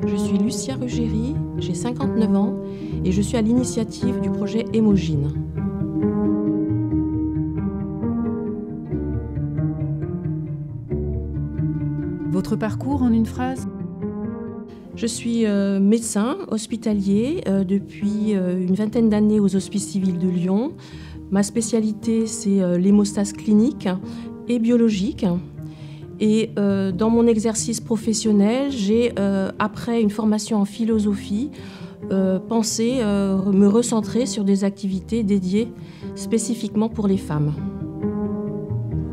Je suis Lucia Ruggeri, j'ai 59 ans et je suis à l'initiative du projet Hémogine. Votre parcours en une phrase ? Je suis médecin hospitalier depuis une vingtaine d'années aux Hospices civils de Lyon. Ma spécialité, c'est l'hémostase clinique et biologique. Et dans mon exercice professionnel, j'ai, après une formation en philosophie, pensé me recentrer sur des activités dédiées spécifiquement pour les femmes.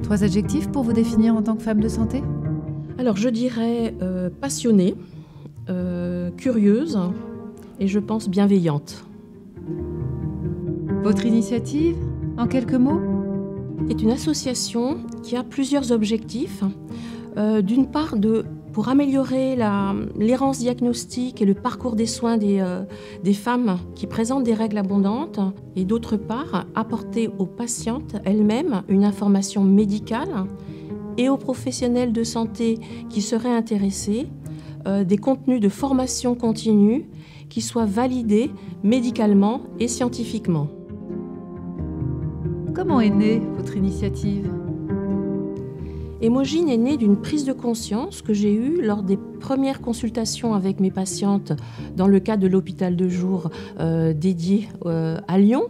3 adjectifs pour vous définir en tant que femme de santé ? Alors je dirais passionnée, curieuse et je pense bienveillante. Votre initiative, en quelques mots ? C'est une association qui a plusieurs objectifs. D'une part, pour améliorer l'errance diagnostique et le parcours des soins des femmes qui présentent des règles abondantes, et d'autre part, apporter aux patientes elles-mêmes une information médicale et aux professionnels de santé qui seraient intéressés, des contenus de formation continue qui soient validés médicalement et scientifiquement. Comment est née votre initiative ? Hémogine est née d'une prise de conscience que j'ai eue lors des premières consultations avec mes patientes dans le cadre de l'hôpital de jour dédié à Lyon.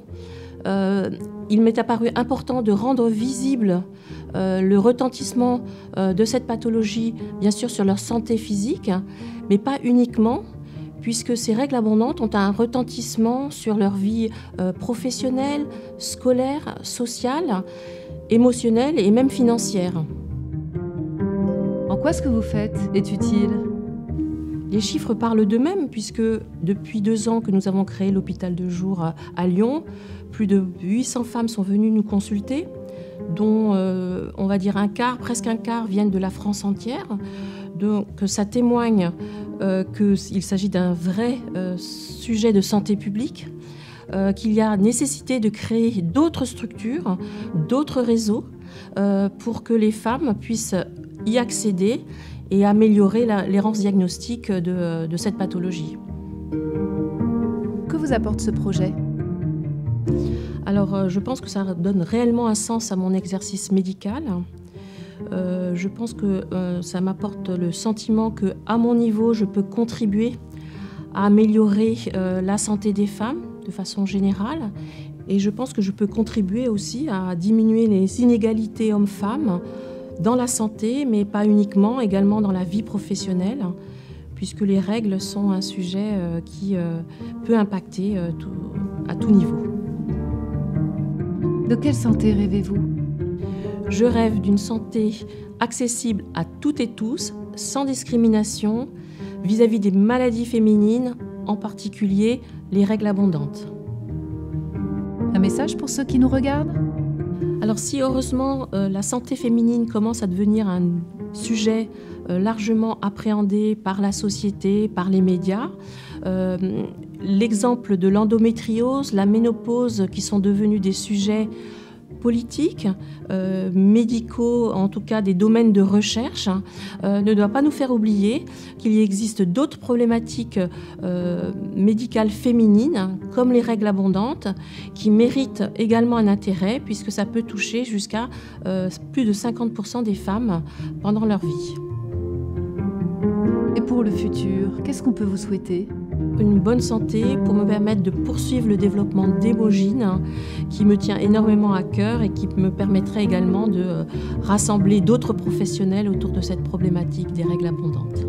Il m'est apparu important de rendre visible le retentissement de cette pathologie, bien sûr sur leur santé physique, mais pas uniquement, puisque ces règles abondantes ont un retentissement sur leur vie professionnelle, scolaire, sociale, émotionnelle et même financière. En quoi ce que vous faites est utile ? Les chiffres parlent d'eux-mêmes, puisque depuis 2 ans que nous avons créé l'hôpital de jour à Lyon, plus de 800 femmes sont venues nous consulter, dont on va dire presque un quart viennent de la France entière. Donc ça témoigne qu'il s'agit d'un vrai sujet de santé publique, qu'il y a nécessité de créer d'autres structures, d'autres réseaux, pour que les femmes puissent y accéder et améliorer l'errance diagnostique de cette pathologie. Que vous apporte ce projet ? Alors, je pense que ça donne réellement un sens à mon exercice médical. Je pense que ça m'apporte le sentiment qu'à mon niveau, je peux contribuer à améliorer la santé des femmes de façon générale. Et je pense que je peux contribuer aussi à diminuer les inégalités hommes-femmes dans la santé, mais pas uniquement, également dans la vie professionnelle, puisque les règles sont un sujet qui peut impacter à tout niveau. De quelle santé rêvez-vous ? Je rêve d'une santé accessible à toutes et tous, sans discrimination, vis-à-vis des maladies féminines, en particulier les règles abondantes. Un message pour ceux qui nous regardent ? Alors si heureusement la santé féminine commence à devenir un sujet largement appréhendé par la société, par les médias, l'exemple de l'endométriose, la ménopause qui sont devenus des sujets politiques, médicaux, en tout cas des domaines de recherche, ne doit pas nous faire oublier qu'il existe d'autres problématiques médicales féminines, comme les règles abondantes, qui méritent également un intérêt, puisque ça peut toucher jusqu'à plus de 50% des femmes pendant leur vie. Et pour le futur, qu'est-ce qu'on peut vous souhaiter ? Une bonne santé pour me permettre de poursuivre le développement d'Hémogine, qui me tient énormément à cœur et qui me permettrait également de rassembler d'autres professionnels autour de cette problématique des règles abondantes.